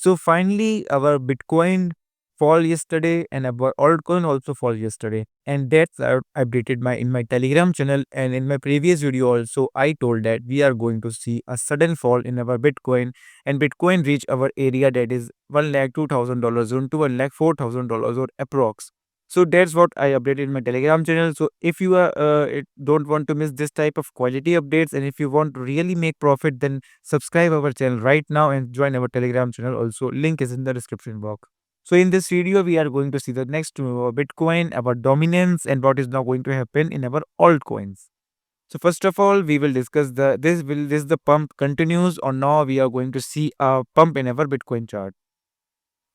So finally, our Bitcoin fall yesterday and our altcoin also fall yesterday. And that's I updated my in my Telegram channel, and in my previous video also I told that we are going to see a sudden fall in our Bitcoin, and Bitcoin reach our area that is $1,02,000 zone to $1,04,000 or approx. So that's what I updated in my Telegram channel. So if you are don't want to miss this type of quality updates, and if you want to really make profit, then subscribe our channel right now and join our Telegram channel also. Link is in the description box. So in this video, we are going to see the next Bitcoin, our dominance, and what is now going to happen in our altcoins. So first of all, we will discuss this the pump continues, or now we are going to see a pump in our Bitcoin chart.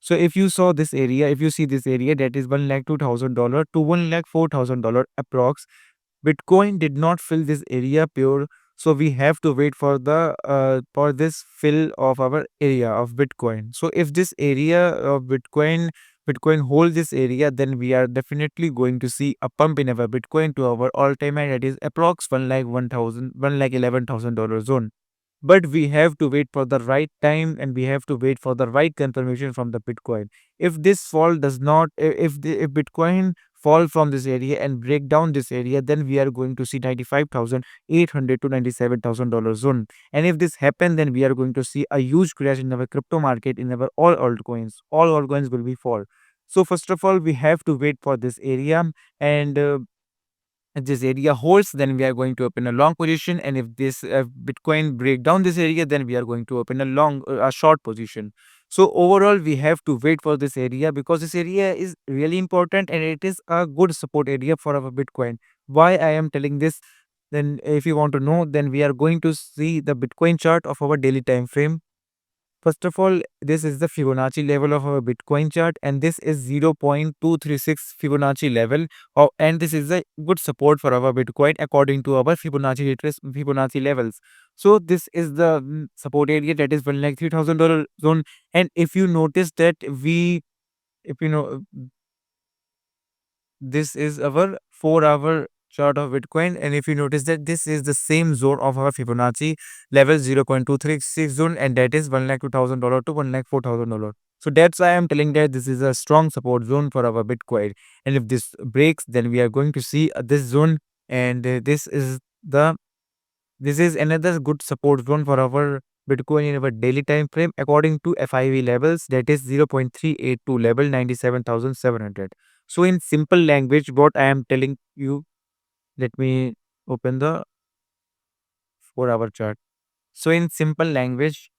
So if you saw this area, if you see this area, that is $1,02,000 to $1,04,000 approx. Bitcoin did not fill this area pure, so we have to wait for this fill of our area of Bitcoin. So if this area of Bitcoin hold this area, then we are definitely going to see a pump in our Bitcoin to our all-time high, that is approx 1,11,000 zone. But we have to wait for the right time, and we have to wait for the right confirmation from the Bitcoin. If this fall does not, if Bitcoin fall from this area and break down this area, then we are going to see 95,800 to $97,000 zone. And if this happen, then we are going to see a huge crash in our crypto market, in our all altcoins. All altcoins will be fall. So first of all, we have to wait for this area, and if this area holds, then we are going to open a long position, and if this Bitcoin break down this area, then we are going to open a short position. So overall, we have to wait for this area, because this area is really important and it is a good support area for our Bitcoin. Why I am telling this? Then if you want to know, then we are going to see the Bitcoin chart of our daily time frame. First of all, this is the Fibonacci level of our Bitcoin chart, and this is 0.236 Fibonacci level. And this is a good support for our Bitcoin according to our Fibonacci levels. So this is the support area, that is $1,03,000 zone. And if you notice that if you know, this is our 4-hour chart of Bitcoin, and if you notice that this is the same zone of our Fibonacci level 0.236 zone, and that is $1,02,000 to $1,04,000. So that's why I'm telling that this is a strong support zone for our Bitcoin. And if this breaks, then we are going to see this zone, and this is another good support zone for our Bitcoin in our daily time frame according to FIV levels, that is 0.382 level 97,700. So in simple language, what I am telling you, let me open the 4-hour chart. So in simple language,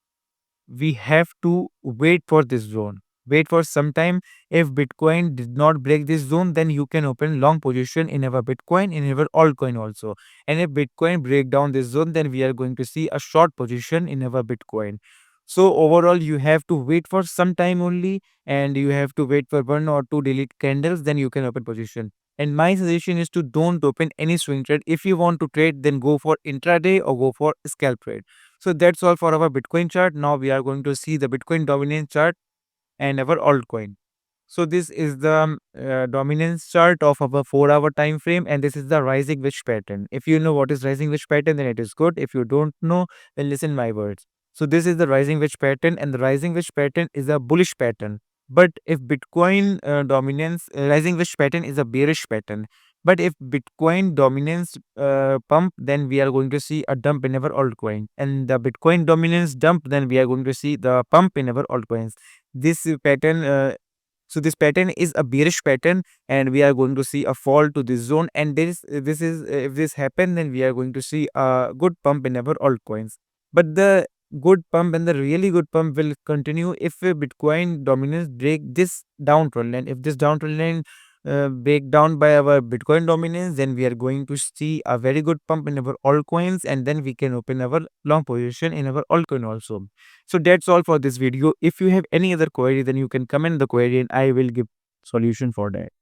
we have to wait for this zone. Wait for some time. If Bitcoin did not break this zone, then you can open long position in our Bitcoin, in our altcoin also. And if Bitcoin break down this zone, then we are going to see a short position in our Bitcoin. So overall, you have to wait for some time only, and you have to wait for 1 or 2 daily candles, then you can open position. And my suggestion is to don't open any swing trade. If you want to trade, then go for intraday or go for scalp trade. So that's all for our Bitcoin chart. Now we are going to see the Bitcoin dominance chart and our altcoin. So this is the dominance chart of our 4-hour time frame, and this is the rising wedge pattern. If you know what is rising wedge pattern, then it is good. If you don't know, then listen my words. So this is the rising wedge pattern, and the rising wedge pattern is a bullish pattern. But if Bitcoin dominance rising wedge pattern is a bearish pattern. But if Bitcoin dominance pump, then we are going to see a dump in our altcoin, and the Bitcoin dominance dump, then we are going to see the pump in our altcoins. This pattern so this pattern is a bearish pattern, and we are going to see a fall to this zone, and this is if this happen, then we are going to see a good pump in our altcoins. But the good pump and the really good pump will continue if a Bitcoin dominance break this downtrend line. If this downtrend line break down by our Bitcoin dominance, then we are going to see a very good pump in our altcoins, and then we can open our long position in our altcoin also. So that's all for this video. If you have any other query, then you can comment the query and I will give solution for that.